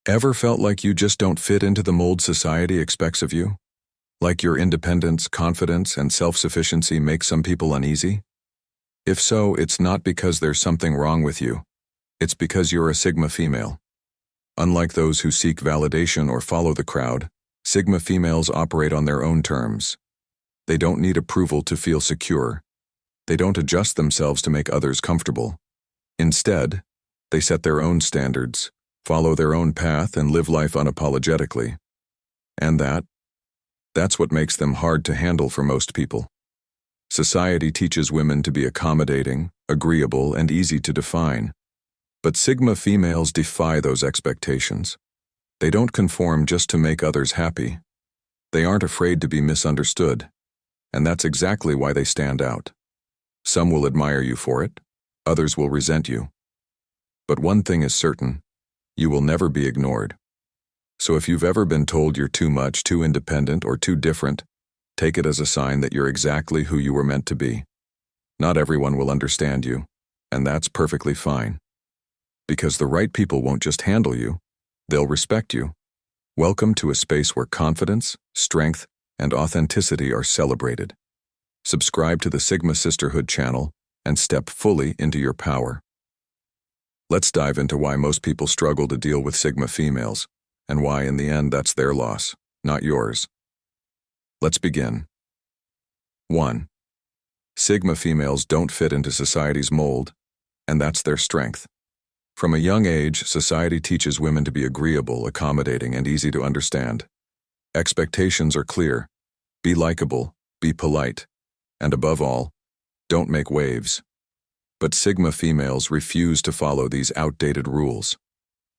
Ever felt like you just don't fit into the mold society expects of you? Like your independence, confidence, and self-sufficiency make some people uneasy? If so, it's not because there's something wrong with you. It's because you're a Sigma female. Unlike those who seek validation or follow the crowd, Sigma females operate on their own terms. They don't need approval to feel secure. They don't adjust themselves to make others comfortable. Instead, they set their own standards, follow their own path, and live life unapologetically. And that's what makes them hard to handle for most people. Society teaches women to be accommodating, agreeable, and easy to define. But Sigma females defy those expectations. They don't conform just to make others happy. They aren't afraid to be misunderstood. And that's exactly why they stand out. Some will admire you for it, others will resent you. But one thing is certain: you will never be ignored. So if you've ever been told you're too much, too independent, or too different, take it as a sign that you're exactly who you were meant to be. Not everyone will understand you, and that's perfectly fine. Because the right people won't just handle you, they'll respect you. Welcome to a space where confidence, strength, and authenticity are celebrated. Subscribe to the Sigma Sisterhood channel and step fully into your power. Let's dive into why most people struggle to deal with Sigma females, and why in the end that's their loss, not yours. Let's begin. 1. Sigma females don't fit into society's mold, and that's their strength. From a young age, society teaches women to be agreeable, accommodating, and easy to understand. Expectations are clear: be likable, be polite, and above all, don't make waves. But Sigma females refuse to follow these outdated rules.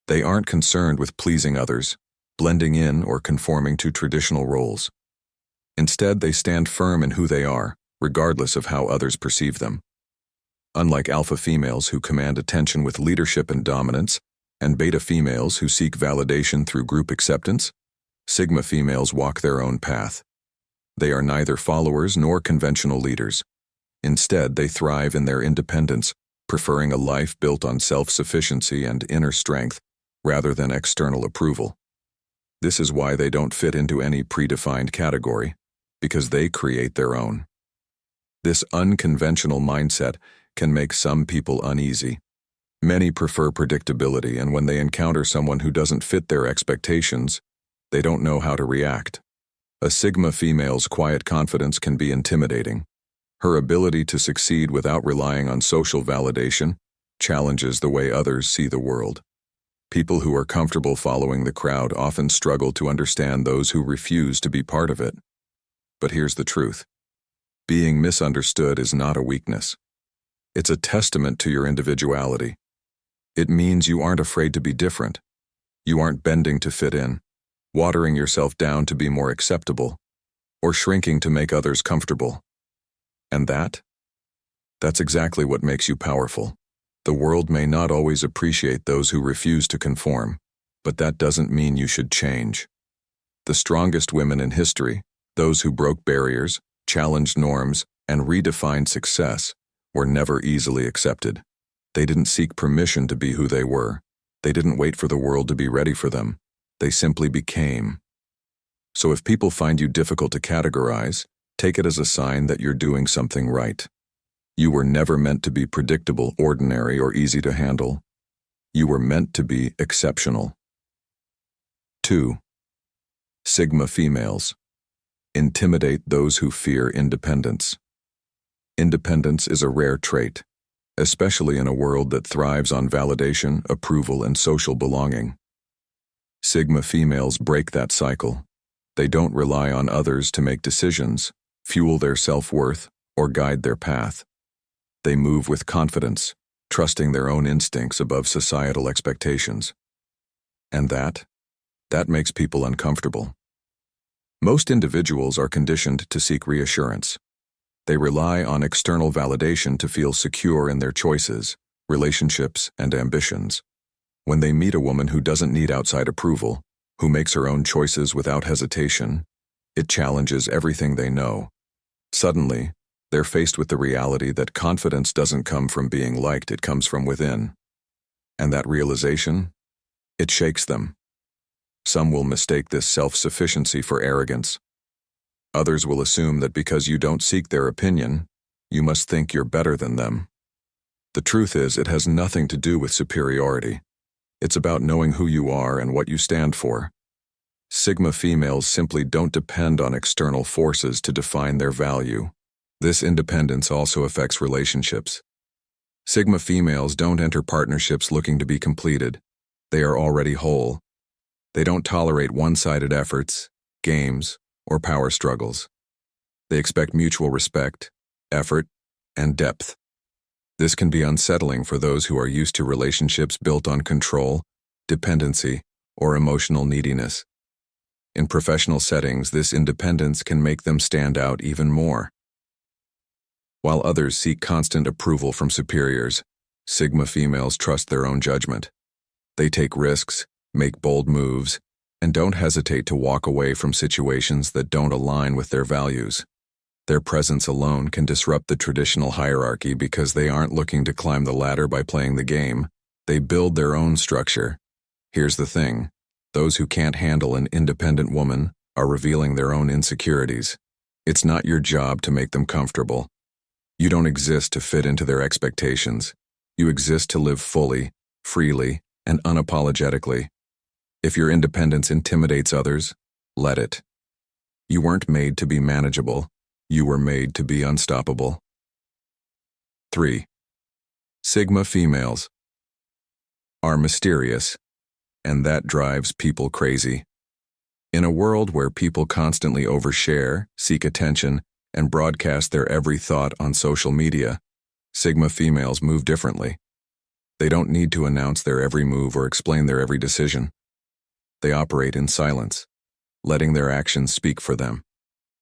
They aren't concerned with pleasing others, blending in, or conforming to traditional roles. Instead, they stand firm in who they are, regardless of how others perceive them. Unlike alpha females who command attention with leadership and dominance, and beta females who seek validation through group acceptance, Sigma females walk their own path. They are neither followers nor conventional leaders. Instead, they thrive in their independence, preferring a life built on self-sufficiency and inner strength, rather than external approval. This is why they don't fit into any predefined category, because they create their own. This unconventional mindset can make some people uneasy. Many prefer predictability, and when they encounter someone who doesn't fit their expectations, they don't know how to react. A Sigma female's quiet confidence can be intimidating. Her ability to succeed without relying on social validation challenges the way others see the world. People who are comfortable following the crowd often struggle to understand those who refuse to be part of it. But here's the truth: being misunderstood is not a weakness. It's a testament to your individuality. It means you aren't afraid to be different. You aren't bending to fit in, watering yourself down to be more acceptable, or shrinking to make others comfortable. And that's exactly what makes you powerful. The world may not always appreciate those who refuse to conform, but that doesn't mean you should change. The strongest women in history, those who broke barriers, challenged norms, and redefined success, were never easily accepted. They didn't seek permission to be who they were. They didn't wait for the world to be ready for them. They simply became. So if people find you difficult to categorize, take it as a sign that you're doing something right. You were never meant to be predictable, ordinary, or easy to handle. You were meant to be exceptional. 2. Sigma females intimidate those who fear independence. Independence is a rare trait, especially in a world that thrives on validation, approval, and social belonging. Sigma females break that cycle. They don't rely on others to make decisions, fuel their self-worth, or guide their path. They move with confidence, trusting their own instincts above societal expectations. And that makes people uncomfortable. Most individuals are conditioned to seek reassurance. They rely on external validation to feel secure in their choices, relationships, and ambitions. When they meet a woman who doesn't need outside approval, who makes her own choices without hesitation, it challenges everything they know. Suddenly, they're faced with the reality that confidence doesn't come from being liked, it comes from within. And that realization, it shakes them. Some will mistake this self-sufficiency for arrogance. Others will assume that because you don't seek their opinion, you must think you're better than them. The truth is, it has nothing to do with superiority. It's about knowing who you are and what you stand for. Sigma females simply don't depend on external forces to define their value. This independence also affects relationships. Sigma females don't enter partnerships looking to be completed. They are already whole. They don't tolerate one-sided efforts, games, or power struggles. They expect mutual respect, effort, and depth. This can be unsettling for those who are used to relationships built on control, dependency, or emotional neediness. In professional settings, this independence can make them stand out even more. While others seek constant approval from superiors, Sigma females trust their own judgment. They take risks, make bold moves, and don't hesitate to walk away from situations that don't align with their values. Their presence alone can disrupt the traditional hierarchy because they aren't looking to climb the ladder by playing the game. They build their own structure. Here's the thing. Those who can't handle an independent woman are revealing their own insecurities. It's not your job to make them comfortable. You don't exist to fit into their expectations. You exist to live fully, freely, and unapologetically. If your independence intimidates others, let it. You weren't made to be manageable. You were made to be unstoppable. 3. Sigma females are mysterious, and that drives people crazy. In a world where people constantly overshare, seek attention, and broadcast their every thought on social media, Sigma females move differently. They don't need to announce their every move or explain their every decision. They operate in silence, letting their actions speak for them.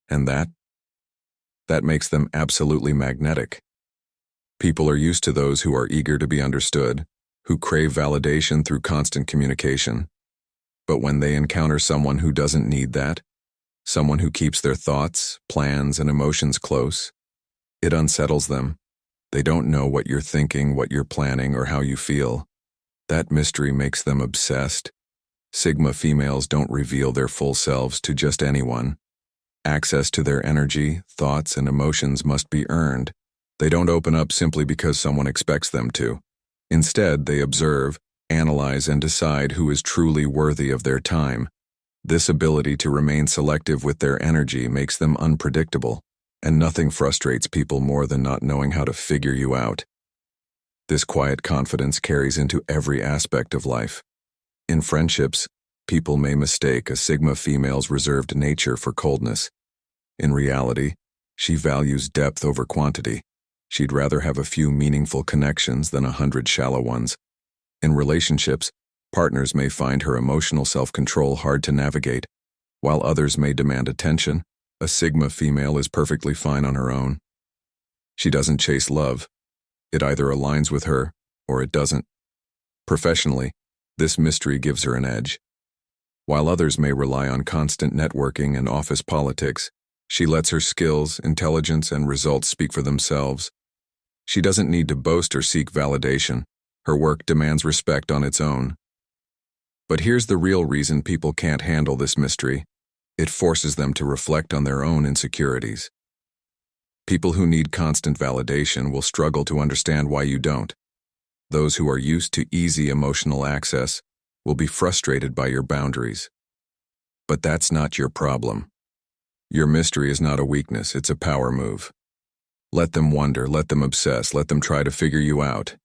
And that makes them absolutely magnetic. People are used to those who are eager to be understood, who crave validation through constant communication. But when they encounter someone who doesn't need that, someone who keeps their thoughts, plans, and emotions close, it unsettles them. They don't know what you're thinking, what you're planning, or how you feel. That mystery makes them obsessed. Sigma females don't reveal their full selves to just anyone. Access to their energy, thoughts, and emotions must be earned. They don't open up simply because someone expects them to. Instead, they observe, analyze, and decide who is truly worthy of their time. This ability to remain selective with their energy makes them unpredictable, and nothing frustrates people more than not knowing how to figure you out. This quiet confidence carries into every aspect of life. In friendships, people may mistake a Sigma female's reserved nature for coldness. In reality, she values depth over quantity. She'd rather have a few meaningful connections than 100 shallow ones. In relationships, partners may find her emotional self-control hard to navigate. While others may demand attention, a Sigma female is perfectly fine on her own. She doesn't chase love. It either aligns with her, or it doesn't. Professionally, this mystery gives her an edge. While others may rely on constant networking and office politics, she lets her skills, intelligence, and results speak for themselves. She doesn't need to boast or seek validation. Her work demands respect on its own. But here's the real reason people can't handle this mystery. It forces them to reflect on their own insecurities. People who need constant validation will struggle to understand why you don't. Those who are used to easy emotional access will be frustrated by your boundaries. But that's not your problem. Your mystery is not a weakness, it's a power move. Let them wonder, let them obsess, let them try to figure you out.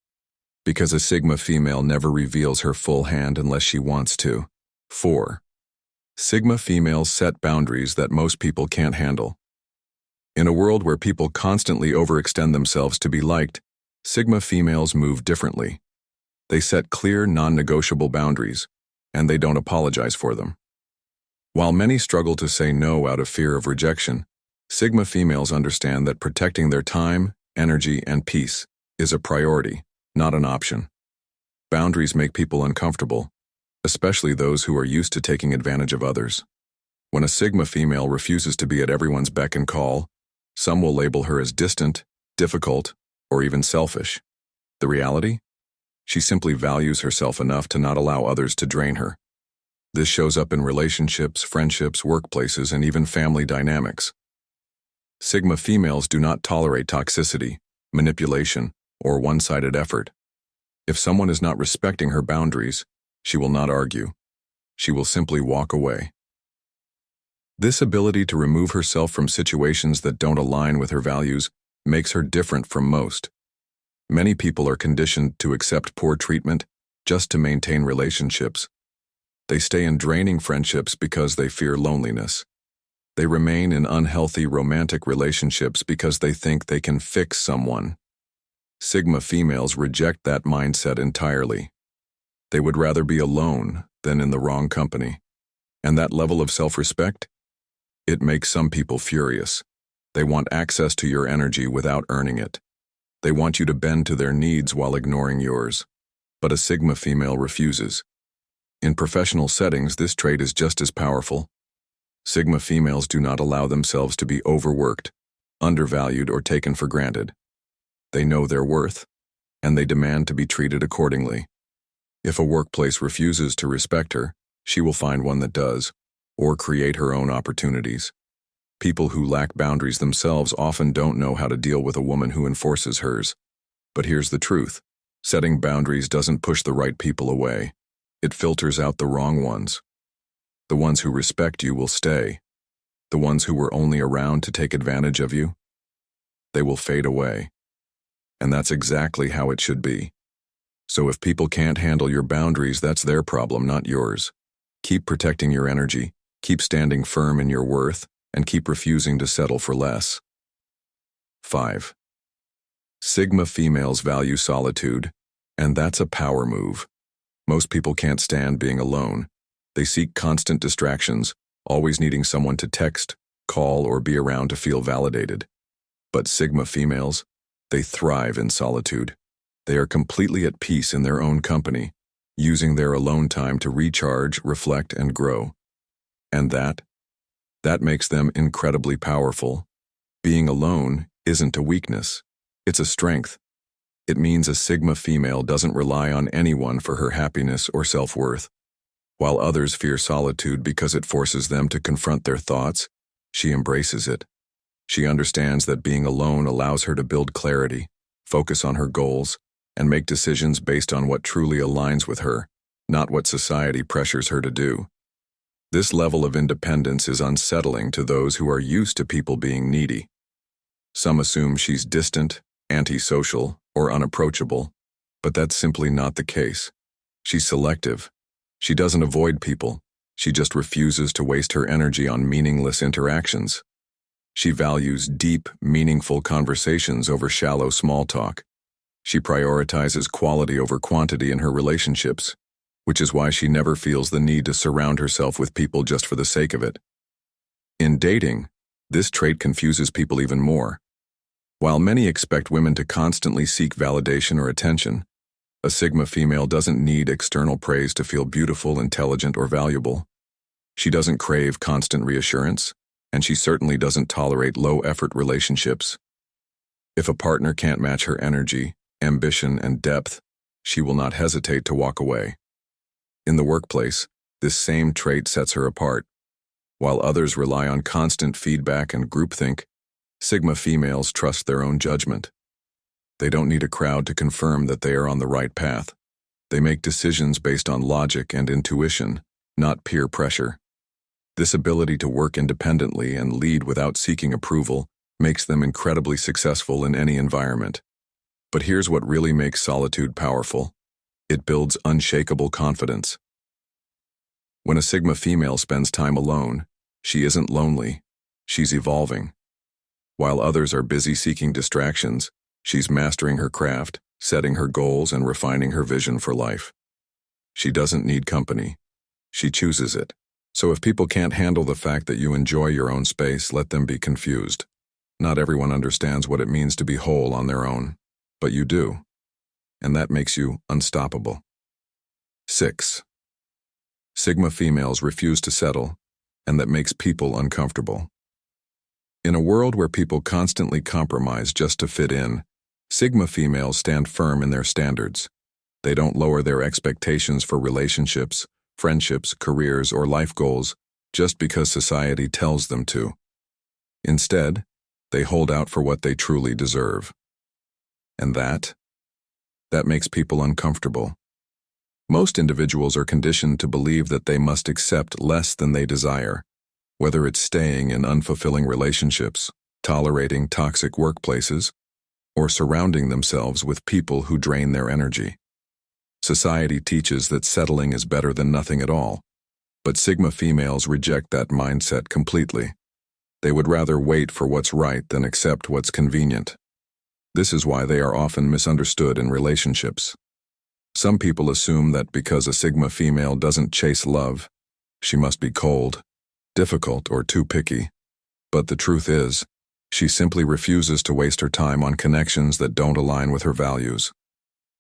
Because a Sigma female never reveals her full hand unless she wants to. 4. Sigma females set boundaries that most people can't handle. In a world where people constantly overextend themselves to be liked, Sigma females move differently. They set clear, non-negotiable boundaries, and they don't apologize for them. While many struggle to say no out of fear of rejection, Sigma females understand that protecting their time, energy, and peace is a priority, not an option. Boundaries make people uncomfortable, especially those who are used to taking advantage of others. When a Sigma female refuses to be at everyone's beck and call, some will label her as distant, difficult, or even selfish. The reality? She simply values herself enough to not allow others to drain her. This shows up in relationships, friendships, workplaces, and even family dynamics. Sigma females do not tolerate toxicity, manipulation, or one-sided effort. If someone is not respecting her boundaries, she will not argue. She will simply walk away. This ability to remove herself from situations that don't align with her values makes her different from most. Many people are conditioned to accept poor treatment just to maintain relationships. They stay in draining friendships because they fear loneliness. They remain in unhealthy romantic relationships because they think they can fix someone. Sigma females reject that mindset entirely. They would rather be alone than in the wrong company. And that level of self-respect? It makes some people furious. They want access to your energy without earning it. They want you to bend to their needs while ignoring yours. But a Sigma female refuses. In professional settings, this trait is just as powerful. Sigma females do not allow themselves to be overworked, undervalued, or taken for granted. They know their worth, and they demand to be treated accordingly. If a workplace refuses to respect her, she will find one that does, or create her own opportunities. People who lack boundaries themselves often don't know how to deal with a woman who enforces hers. But here's the truth. Setting boundaries doesn't push the right people away. It filters out the wrong ones. The ones who respect you will stay. The ones who were only around to take advantage of you, they will fade away. And that's exactly how it should be. So if people can't handle your boundaries, that's their problem, not yours. Keep protecting your energy, keep standing firm in your worth, and keep refusing to settle for less. 5. Sigma females value solitude, and that's a power move. Most people can't stand being alone. They seek constant distractions, always needing someone to text, call, or be around to feel validated. But Sigma females, they thrive in solitude. They are completely at peace in their own company, using their alone time to recharge, reflect, and grow. And that makes them incredibly powerful. Being alone isn't a weakness. It's a strength. It means a Sigma female doesn't rely on anyone for her happiness or self-worth. While others fear solitude because it forces them to confront their thoughts, she embraces it. She understands that being alone allows her to build clarity, focus on her goals, and make decisions based on what truly aligns with her, not what society pressures her to do. This level of independence is unsettling to those who are used to people being needy. Some assume she's distant, antisocial, or unapproachable, but that's simply not the case. She's selective. She doesn't avoid people. She just refuses to waste her energy on meaningless interactions. She values deep, meaningful conversations over shallow small talk. She prioritizes quality over quantity in her relationships, which is why she never feels the need to surround herself with people just for the sake of it. In dating, this trait confuses people even more. While many expect women to constantly seek validation or attention, a Sigma female doesn't need external praise to feel beautiful, intelligent, or valuable. She doesn't crave constant reassurance, and she certainly doesn't tolerate low-effort relationships. If a partner can't match her energy, ambition, and depth, she will not hesitate to walk away. In the workplace, this same trait sets her apart. While others rely on constant feedback and groupthink, Sigma females trust their own judgment. They don't need a crowd to confirm that they are on the right path. They make decisions based on logic and intuition, not peer pressure. This ability to work independently and lead without seeking approval makes them incredibly successful in any environment. But here's what really makes solitude powerful. It builds unshakable confidence. When a Sigma female spends time alone, she isn't lonely, she's evolving. While others are busy seeking distractions, she's mastering her craft, setting her goals, and refining her vision for life. She doesn't need company. She chooses it. So if people can't handle the fact that you enjoy your own space, let them be confused. Not everyone understands what it means to be whole on their own, but you do. And that makes you unstoppable. 6. Sigma females refuse to settle, and that makes people uncomfortable. In a world where people constantly compromise just to fit in, Sigma females stand firm in their standards. They don't lower their expectations for relationships, friendships, careers, or life goals just because society tells them to. Instead, they hold out for what they truly deserve. And that makes people uncomfortable. Most individuals are conditioned to believe that they must accept less than they desire, whether it's staying in unfulfilling relationships, tolerating toxic workplaces, or surrounding themselves with people who drain their energy. Society teaches that settling is better than nothing at all, but Sigma females reject that mindset completely. They would rather wait for what's right than accept what's convenient. This is why they are often misunderstood in relationships. Some people assume that because a Sigma female doesn't chase love, she must be cold, difficult, or too picky. But the truth is, she simply refuses to waste her time on connections that don't align with her values.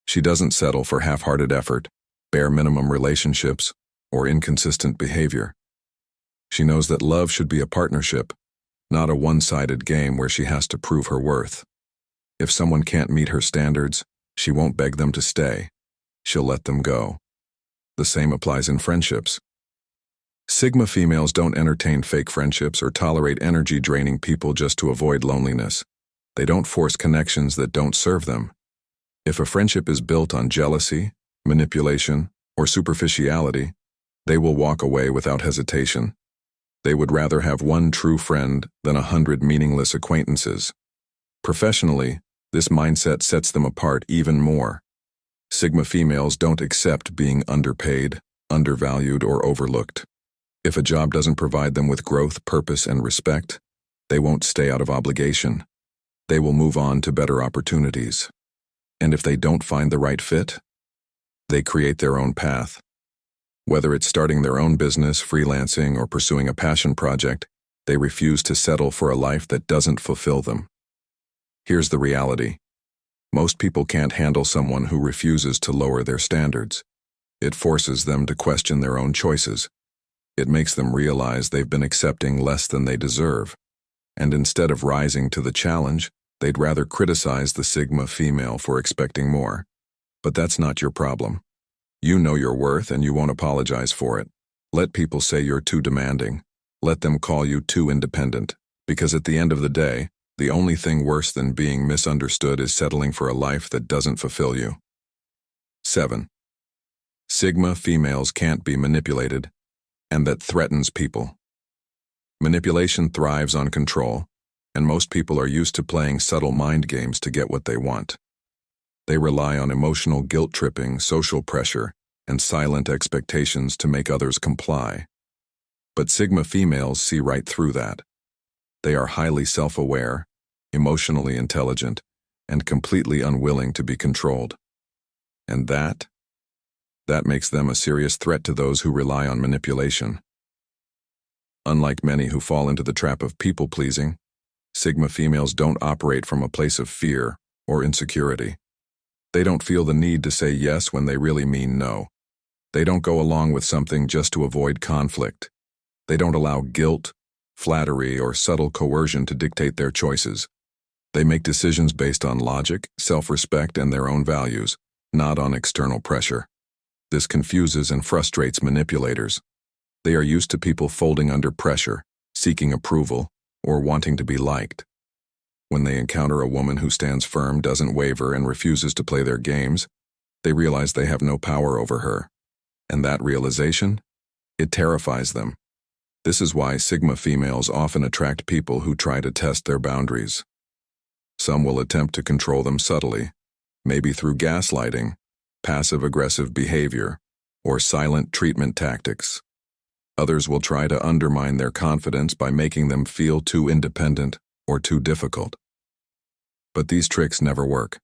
She doesn't settle for half-hearted effort, bare minimum relationships, or inconsistent behavior. She knows that love should be a partnership, not a one-sided game where she has to prove her worth. If someone can't meet her standards, she won't beg them to stay. She'll let them go. The same applies in friendships. Sigma females don't entertain fake friendships or tolerate energy-draining people just to avoid loneliness. They don't force connections that don't serve them. If a friendship is built on jealousy, manipulation, or superficiality, they will walk away without hesitation. They would rather have one true friend than 100 meaningless acquaintances. Professionally, this mindset sets them apart even more. Sigma females don't accept being underpaid, undervalued, or overlooked. If a job doesn't provide them with growth, purpose, and respect, they won't stay out of obligation. They will move on to better opportunities. And if they don't find the right fit, they create their own path. Whether it's starting their own business, freelancing, or pursuing a passion project, they refuse to settle for a life that doesn't fulfill them. Here's the reality. Most people can't handle someone who refuses to lower their standards. It forces them to question their own choices. It makes them realize they've been accepting less than they deserve. And instead of rising to the challenge, they'd rather criticize the Sigma female for expecting more. But that's not your problem. You know your worth and you won't apologize for it. Let people say you're too demanding. Let them call you too independent. Because at the end of the day, the only thing worse than being misunderstood is settling for a life that doesn't fulfill you. 7. Sigma females can't be manipulated, and that threatens people. Manipulation thrives on control, and most people are used to playing subtle mind games to get what they want. They rely on emotional guilt-tripping, social pressure, and silent expectations to make others comply. But Sigma females see right through that. They are highly self-aware, emotionally intelligent, and completely unwilling to be controlled. And that makes them a serious threat to those who rely on manipulation. Unlike many who fall into the trap of people-pleasing, Sigma females don't operate from a place of fear or insecurity. They don't feel the need to say yes when they really mean no. They don't go along with something just to avoid conflict. They don't allow guilt, flattery, or subtle coercion to dictate their choices. They make decisions based on logic, self-respect, and their own values, not on external pressure. This confuses and frustrates manipulators. They are used to people folding under pressure, seeking approval, or wanting to be liked. When they encounter a woman who stands firm, doesn't waver, and refuses to play their games, they realize they have no power over her. And that realization? It terrifies them. This is why Sigma females often attract people who try to test their boundaries. Some will attempt to control them subtly, maybe through gaslighting, passive-aggressive behavior, or silent treatment tactics. Others will try to undermine their confidence by making them feel too independent or too difficult. But these tricks never work.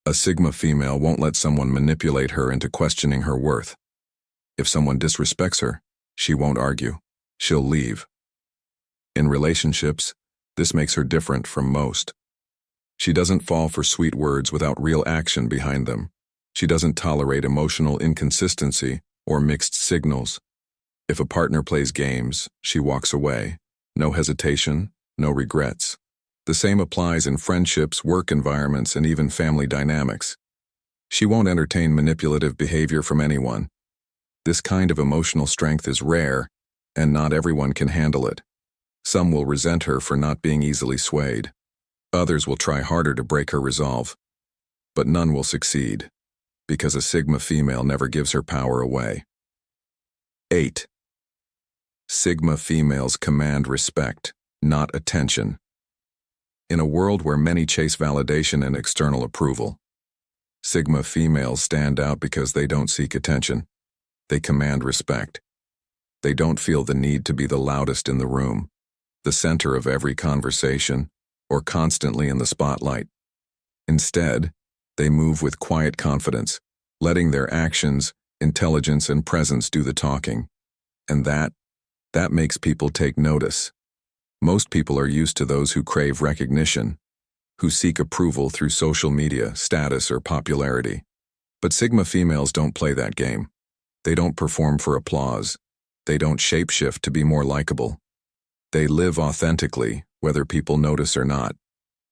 A Sigma female won't let someone manipulate her into questioning her worth. If someone disrespects her, she won't argue. She'll leave. In relationships, this makes her different from most. She doesn't fall for sweet words without real action behind them. She doesn't tolerate emotional inconsistency or mixed signals. If a partner plays games, she walks away. No hesitation, no regrets. The same applies in friendships, work environments, and even family dynamics. She won't entertain manipulative behavior from anyone. This kind of emotional strength is rare, and not everyone can handle it. Some will resent her for not being easily swayed. Others will try harder to break her resolve. But none will succeed, because a Sigma female never gives her power away. 8. Sigma females command respect, not attention. In a world where many chase validation and external approval, Sigma females stand out because they don't seek attention. They command respect. They don't feel the need to be the loudest in the room, the center of every conversation, or constantly in the spotlight. Instead, they move with quiet confidence, letting their actions, intelligence, and presence do the talking. And that makes people take notice. Most people are used to those who crave recognition, who seek approval through social media, status, or popularity. But Sigma females don't play that game. They don't perform for applause. They don't shapeshift to be more likable. They live authentically, whether people notice or not.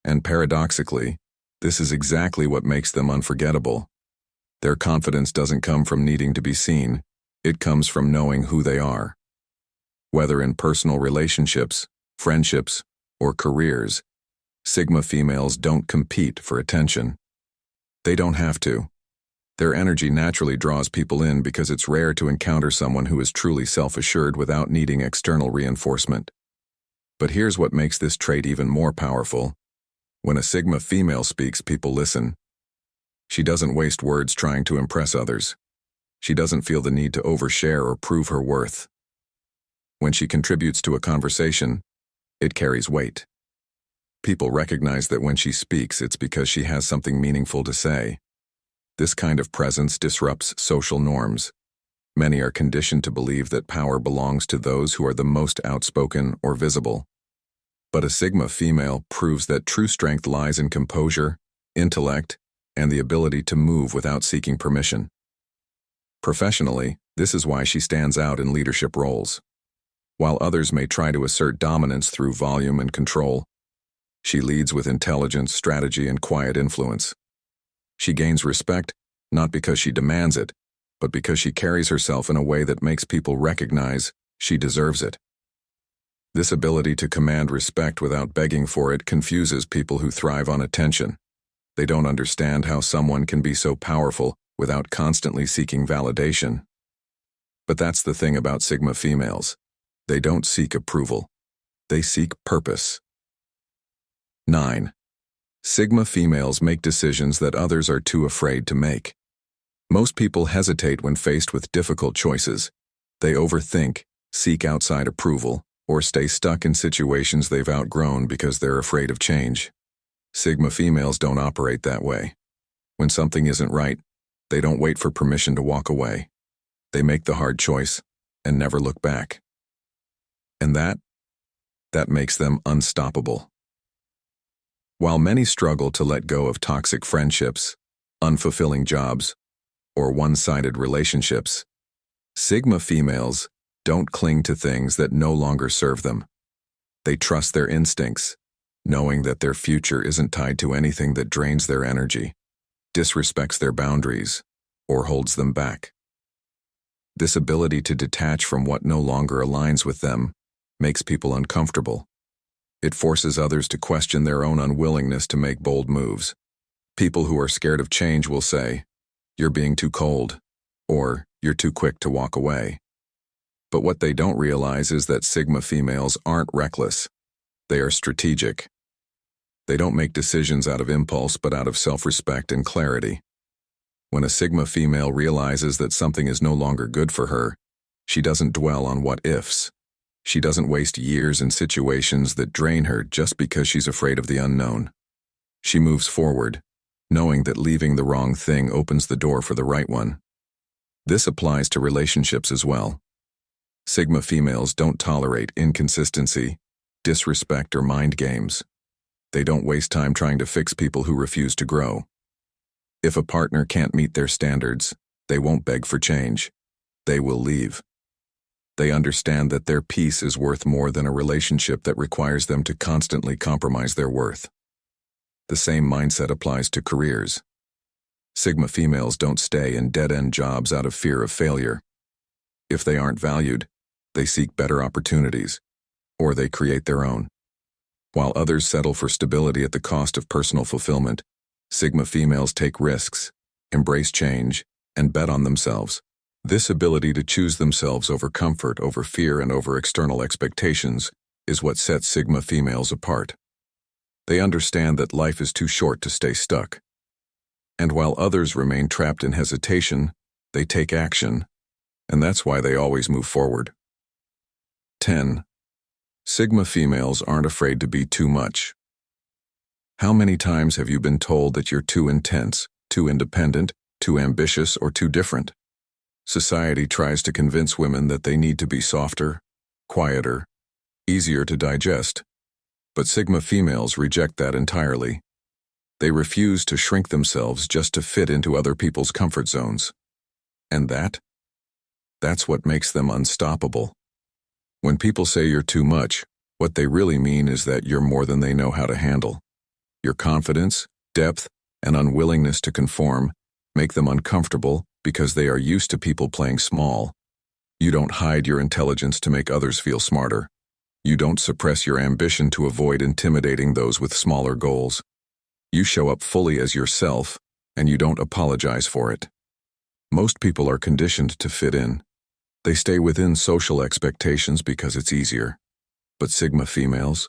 And paradoxically, this is exactly what makes them unforgettable. Their confidence doesn't come from needing to be seen. It comes from knowing who they are. Whether in personal relationships, friendships, or careers, Sigma females don't compete for attention. They don't have to. Their energy naturally draws people in because it's rare to encounter someone who is truly self-assured without needing external reinforcement. But here's what makes this trait even more powerful. When a Sigma female speaks, people listen. She doesn't waste words trying to impress others. She doesn't feel the need to overshare or prove her worth. When she contributes to a conversation, it carries weight. People recognize that when she speaks, it's because she has something meaningful to say. This kind of presence disrupts social norms. Many are conditioned to believe that power belongs to those who are the most outspoken or visible. But a Sigma female proves that true strength lies in composure, intellect, and the ability to move without seeking permission. Professionally, this is why she stands out in leadership roles. While others may try to assert dominance through volume and control, she leads with intelligence, strategy, and quiet influence. She gains respect, not because she demands it, but because she carries herself in a way that makes people recognize she deserves it. This ability to command respect without begging for it confuses people who thrive on attention. They don't understand how someone can be so powerful without constantly seeking validation. But that's the thing about Sigma females. They don't seek approval. They seek purpose. 9. Sigma females make decisions that others are too afraid to make. Most people hesitate when faced with difficult choices. They overthink, seek outside approval, or stay stuck in situations they've outgrown because they're afraid of change. Sigma females don't operate that way. When something isn't right, they don't wait for permission to walk away. They make the hard choice and never look back. And that makes them unstoppable. While many struggle to let go of toxic friendships, unfulfilling jobs, or one-sided relationships, Sigma females don't cling to things that no longer serve them. They trust their instincts, knowing that their future isn't tied to anything that drains their energy, disrespects their boundaries, or holds them back. This ability to detach from what no longer aligns with them makes people uncomfortable. It forces others to question their own unwillingness to make bold moves. People who are scared of change will say, "You're being too cold," or "You're too quick to walk away." But what they don't realize is that Sigma females aren't reckless. They are strategic. They don't make decisions out of impulse but out of self-respect and clarity. When a Sigma female realizes that something is no longer good for her, she doesn't dwell on what-ifs. She doesn't waste years in situations that drain her just because she's afraid of the unknown. She moves forward, knowing that leaving the wrong thing opens the door for the right one. This applies to relationships as well. Sigma females don't tolerate inconsistency, disrespect, or mind games. They don't waste time trying to fix people who refuse to grow. If a partner can't meet their standards, they won't beg for change. They will leave. They understand that their peace is worth more than a relationship that requires them to constantly compromise their worth. The same mindset applies to careers. Sigma females don't stay in dead-end jobs out of fear of failure. If they aren't valued, they seek better opportunities, or they create their own. While others settle for stability at the cost of personal fulfillment, Sigma females take risks, embrace change, and bet on themselves. This ability to choose themselves over comfort, over fear, and over external expectations is what sets Sigma females apart. They understand that life is too short to stay stuck. And while others remain trapped in hesitation, they take action, and that's why they always move forward. 10. Sigma females aren't afraid to be too much. How many times have you been told that you're too intense, too independent, too ambitious, or too different? Society tries to convince women that they need to be softer, quieter, easier to digest. But Sigma females reject that entirely. They refuse to shrink themselves just to fit into other people's comfort zones. And that's what makes them unstoppable. When people say you're too much, what they really mean is that you're more than they know how to handle. Your confidence, depth, and unwillingness to conform make them uncomfortable because they are used to people playing small. You don't hide your intelligence to make others feel smarter. You don't suppress your ambition to avoid intimidating those with smaller goals. You show up fully as yourself, and you don't apologize for it. Most people are conditioned to fit in. They stay within social expectations because it's easier. But Sigma females,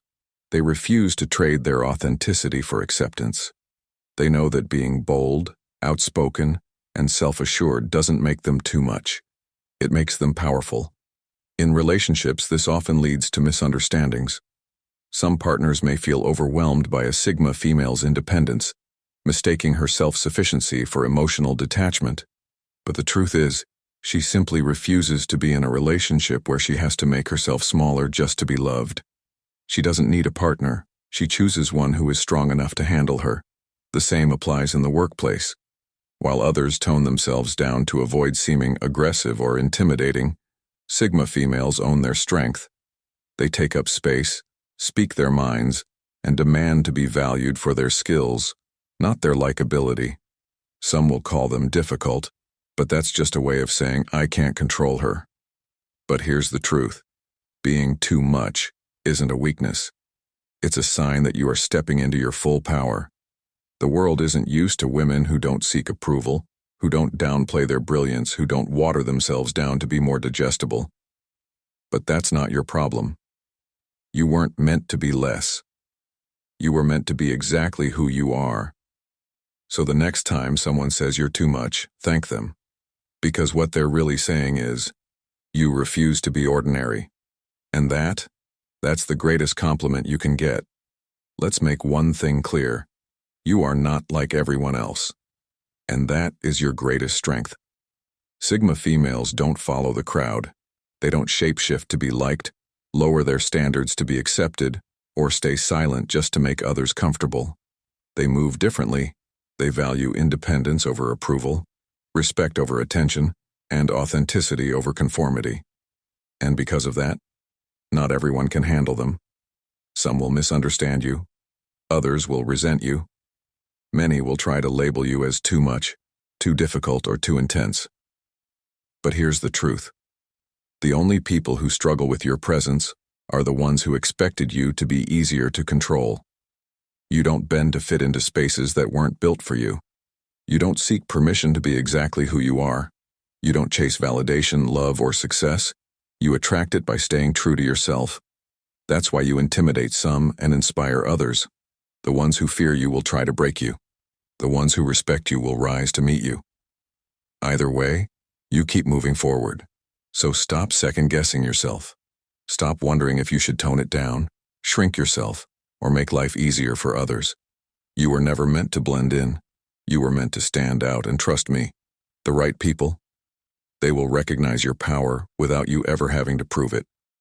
they refuse to trade their authenticity for acceptance. They know that being bold, outspoken, and self-assured doesn't make them too much. It makes them powerful. In relationships, this often leads to misunderstandings. Some partners may feel overwhelmed by a Sigma female's independence, mistaking her self-sufficiency for emotional detachment. But the truth is, she simply refuses to be in a relationship where she has to make herself smaller just to be loved. She doesn't need a partner. She chooses one who is strong enough to handle her. The same applies in the workplace. While others tone themselves down to avoid seeming aggressive or intimidating, Sigma females own their strength. They take up space, speak their minds, and demand to be valued for their skills, not their likability. Some will call them difficult, but that's just a way of saying I can't control her. But here's the truth. Being too much isn't a weakness. It's a sign that you are stepping into your full power. The world isn't used to women who don't seek approval, who don't downplay their brilliance, who don't water themselves down to be more digestible. But that's not your problem. You weren't meant to be less. You were meant to be exactly who you are. So the next time someone says you're too much, thank them. Because what they're really saying is, you refuse to be ordinary. And that's the greatest compliment you can get. Let's make one thing clear. You are not like everyone else. And that is your greatest strength. Sigma females don't follow the crowd. They don't shapeshift to be liked, lower their standards to be accepted, or stay silent just to make others comfortable. They move differently. They value independence over approval, respect over attention, and authenticity over conformity. And because of that, not everyone can handle them. Some will misunderstand you. Others will resent you. Many will try to label you as too much, too difficult, or too intense. But here's the truth. The only people who struggle with your presence are the ones who expected you to be easier to control. You don't bend to fit into spaces that weren't built for you. You don't seek permission to be exactly who you are. You don't chase validation, love, or success. You attract it by staying true to yourself. That's why you intimidate some and inspire others. The ones who fear you will try to break you. The ones who respect you will rise to meet you. Either way, you keep moving forward. So stop second-guessing yourself. Stop wondering if you should tone it down, shrink yourself, or make life easier for others. You were never meant to blend in. You were meant to stand out, and trust me, the right people, they will recognize your power without you ever having to prove it.